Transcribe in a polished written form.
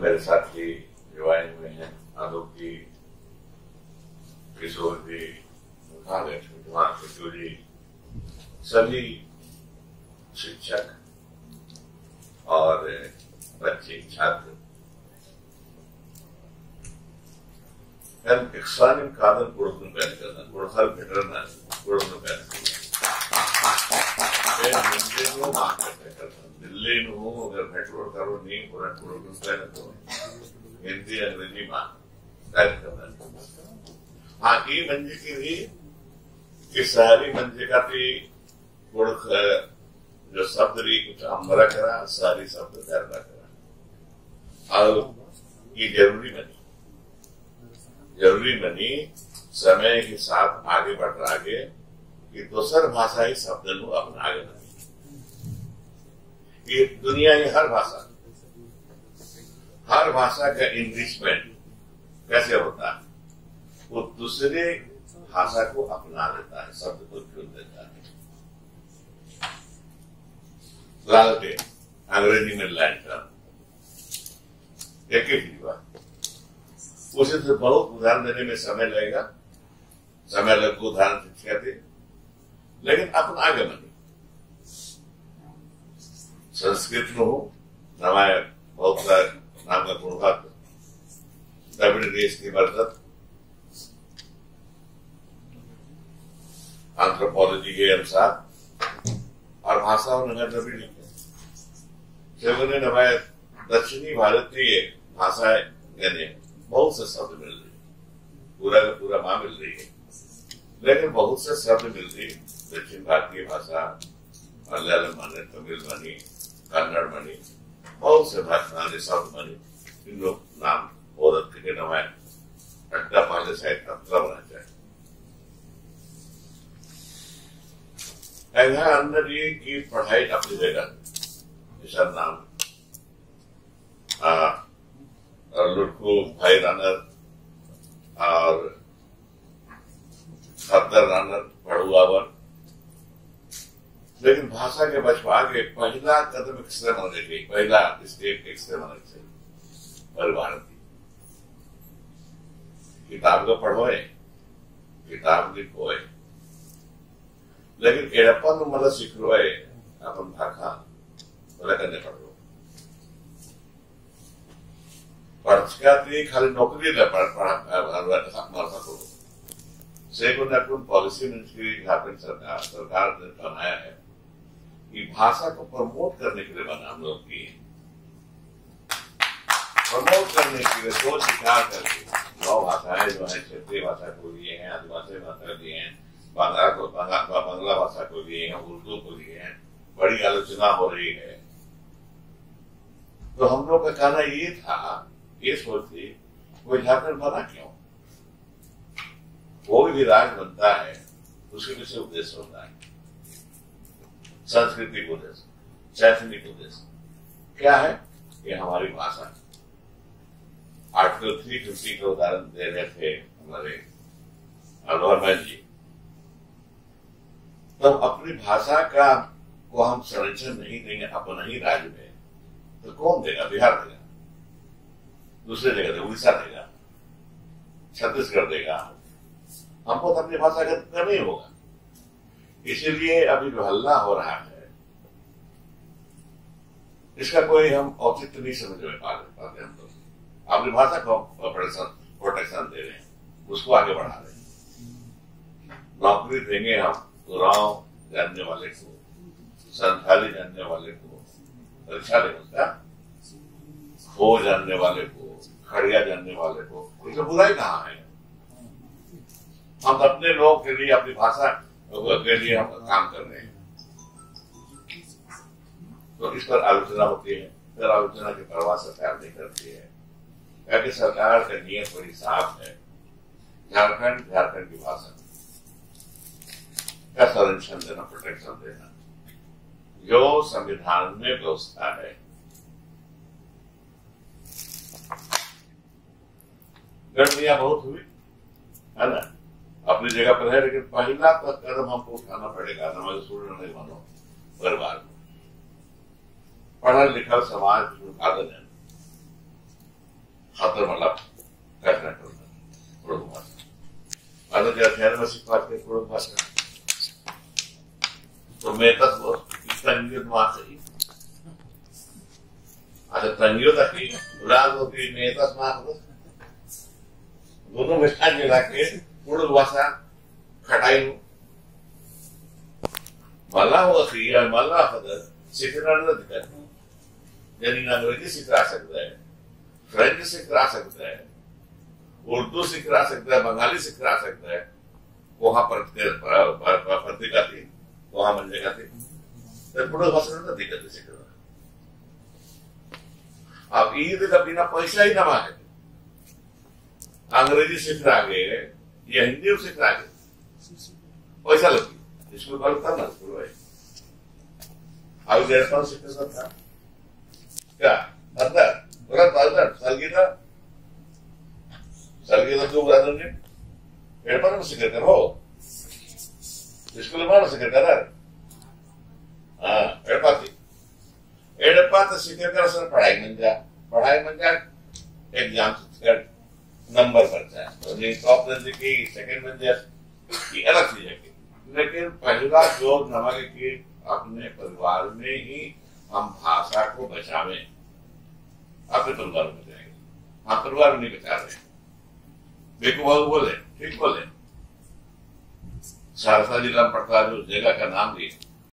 मेरे साथी युवाएं हुए हैं, आलोक जी, किशोर जी, लक्ष्मी जी, सभी शिक्षक और बच्चे छात्र extraordinary కాదని కొడుకుని కదా కొడసారి బెటర్ నా కొడుకుని दिल्ली में अगर मेट्रो करो नहीं पूरा कोडकुन तो हिंदी अंग्रेजी में टाइप करना। हाँ ये मंजे की भी कि सारी मंजे का भी कोडक जो शब्द रही कुछ अमरा करा सारी शब्द करना करा और ये जरूरी बनी समय के साथ आगे बढ़ रहा है कि दूसर भाषा ही शब्द नु अपना आगे बनी ये दुनिया की हर भाषा का इंग्लिशमेंट कैसे होता है, वो दूसरे भाषा को अपना लेता है, शब्द को चुन देता है। लालटेन अंग्रेजी में लैंटर्न एक ही बात, उसे तो बहुत उदाहरण देने में समय लगेगा, समय लग को उदाहरण कहते, लेकिन अपना आगे बनी संस्कृत में हो नवाय बहुत नाम का गुणवाद द्रविड़ देश की वर्धत एंथ्रोपोलॉजी के अनुसार और भाषा और नगर द्रविड़ ने नवाय दक्षिणी भारतीय भाषाएं यानी बहुत से शब्द मिल रही, पूरा का पूरा माँ मिल रही है, लेकिन बहुत से शब्द मिल रही दक्षिण भारतीय भाषा मलयालम माने, तमिल मानी, कन्नड़ मानी, बहुत से भाषा शब्द मानी, इन लोग नाम औरत के नाम है अड्डा पाले शायद अत्रा बना जाए। ऐसा अंदर ये की पढ़ाई अपनी जगह ऐसा नाम लुटको भाई रनर और खद्दर रनर पढ़ुआवर, लेकिन भाषा के बचपा के पहला कदम एक्सरे होने चाहिए, पहला स्टेप एक्सरे होना चाहिए परिवार की। किताब को पढ़ोए, किताब लिखोए, लेकिन एड़पन मतलब सीखोए अपन भाषा बोला करने पड़ो। पढ़ाती खाली नौकरी न पढ़ा सको से पॉलिसी मिनिस्ट्री झारखंड सरकार ने बनाया है कि भाषा को प्रमोट करने के लिए बना हम लोग की, प्रमोट करने के लिए सोच विचार करके 9 भाषाएं जो है क्षेत्रीय भाषा को लिए हैं, आदिवासी भाषा लिए हैं, बांग्ला भाषा को लिए हैं, उर्दू को लिए हैं, बड़ी आलोचना हो रही है। तो हम लोग का कहना ये था, ये सोचते वो झारखंड बना क्यों, कोई भी राज्य बनता है उसके पीछे उद्देश्य होता है, सांस्कृतिक उद्देश्य, शैक्षणिक उद्देश्य क्या है, ये हमारी भाषा। आर्टिकल 350 का उदाहरण दे रहे थे हमारे अनवर जी। तो अपनी भाषा का को हम संरक्षण नहीं देंगे अपना ही राज्य में, तो कौन देगा? बिहार देगा, दूसरे जगह देगा, उड़ीसा देगा, छत्तीसगढ़ देगा। हमको तो अपनी भाषा का करना ही होगा। इसीलिए अभी जो हल्ला हो रहा है इसका कोई हम औचित्य नहीं समझ में पाते। हम तो अपनी भाषा को प्रोटेक्शन दे रहे हैं, उसको आगे बढ़ा रहे हैं। नौकरी देंगे हम उरांव जानने वाले को, संथाली जानने वाले को, परीक्षा देगा, खो जानने वाले को, खड़िया जानने वाले को, इसमें बुराई कहाँ है? हम अपने लोग के लिए अपनी भाषा के लिए हम काम कर रहे हैं। तो इस पर आलोचना होती है, फिर आलोचना की परवाह सरकार नहीं करती है, क्योंकि सरकार का नियत बड़ी साफ है, झारखंड की भाषा का संरक्षण देना, प्रोटेक्शन देना, जो संविधान में व्यवस्था है। गड़बड़ियां बहुत हुई है ना, अपनी जगह पर है, लेकिन पहला कदम हमको उठाना पड़ेगा। नमाज स्टूडेंट नहीं बनो, परिवार में पढ़ा लिखा समाज उत्पादन है, atau malah karena produk bahasa. Ada jadian masih pakai produk bahasa. Metas bos, tanggil bahasa ini. Ada tanggil tapi lalu di metas masuk. दोनों विस्तार मिला के पूर्ण भाषा खटाई मला वही या मला खबर सीखना दिक्कत यानी अंग्रेजी सीखा सकता है, फ्रेंच सीखा सकता है, उर्दू सीखा सकता है, बंगाली सीखा सकता है, वहां पत्रिका थी वहां मंजेगा थी तो पूर्ण भाषा में दिक्कत सीखना अब ईद का बिना पैसा ही ना मांगे अंग्रेजी सीख रहा है या हिंदी सीख रहा है पैसा लगती स्कूल वाले था ना स्कूल भाई अभी 1.5 साल सीखने था क्या अंदर पूरा संगीता जो ब्रदर ने 1.5 में सीख कर हो स्कूल में सीख कर हाँ 1.5 सीख कर सर पढ़ाई में जा एग्जाम कर नंबर बढ़ता है टॉप दर्जे की सेकंड दर्जे की अलग चीज है लेकिन पहला जो नमक की अपने परिवार में ही हम भाषा को बचावे अपने परिवार में बचाएंगे हम परिवार में नहीं बचा रहे देखो बहुत बोले ठीक बोले सहरसा जिला में पड़ता जो जगह का नाम लिया